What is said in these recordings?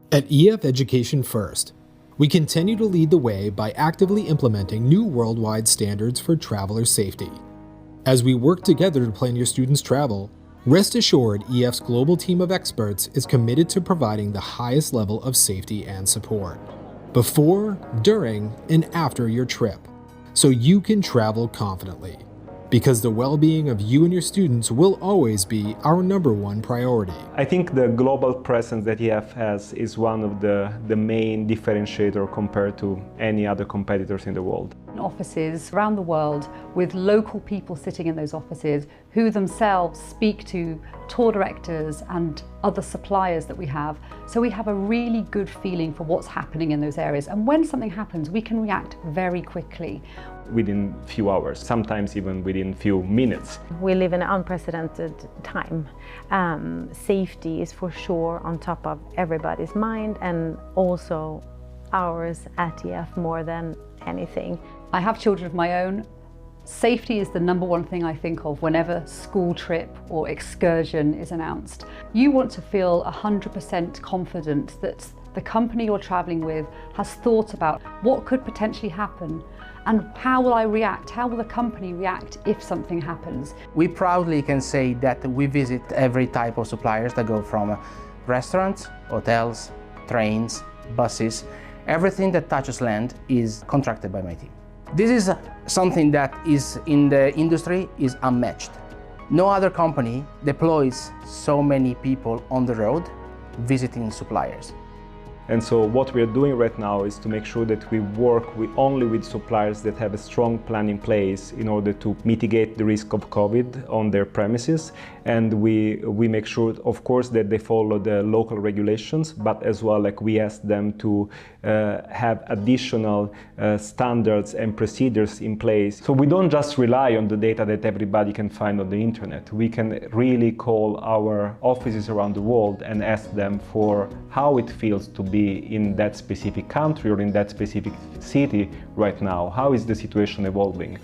At EF Education First, we continue to lead the way by actively implementing new worldwide standards for traveler safety. As we work together to plan your students' travel, rest assured EF's global team of experts is committed to providing the highest level of safety and support before, during, and after your trip, so you can travel confidently. Because the well-being of you and your students will always be our #1 priority. I think the global presence that EF has is one of the main differentiator compared to any other competitors in the world. Offices around the world with local people sitting in those offices who themselves speak to tour directors and other suppliers that we have. So we have a really good feeling for what's happening in those areas. And when something happens, we can react very quickly. Within few hours, sometimes even within few minutes. We live in an unprecedented time. Safety is for sure on top of everybody's mind and also ours at EF more than anything. I have children of my own. Safety is the #1 thing I think of whenever school trip or excursion is announced. You want to feel 100% confident that the company you're traveling with has thought about what could potentially happen and how will I react, how will the company react if something happens. We proudly can say that we visit every type of suppliers that go from restaurants, hotels, trains, buses. Everything that touches land is contracted by my team. This is something that is in the industry is unmatched. No other company deploys so many people on the road visiting suppliers. And so what we are doing right now is to make sure that we work only with suppliers that have a strong plan in place in order to mitigate the risk of COVID on their premises. And we make sure, of course, that they follow the local regulations, but as well, like we ask them to have additional standards and procedures in place. So we don't just rely on the data that everybody can find on the internet. We can really call our offices around the world and ask them for how it feels to be in that specific country or in that specific city right now. How is the situation evolving?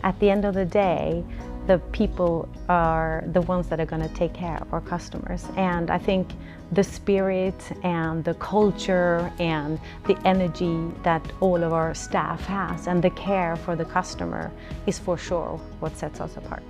At the end of the day, the people are the ones that are going to take care of our customers. And I think the spirit and the culture and the energy that all of our staff has and the care for the customer is for sure what sets us apart.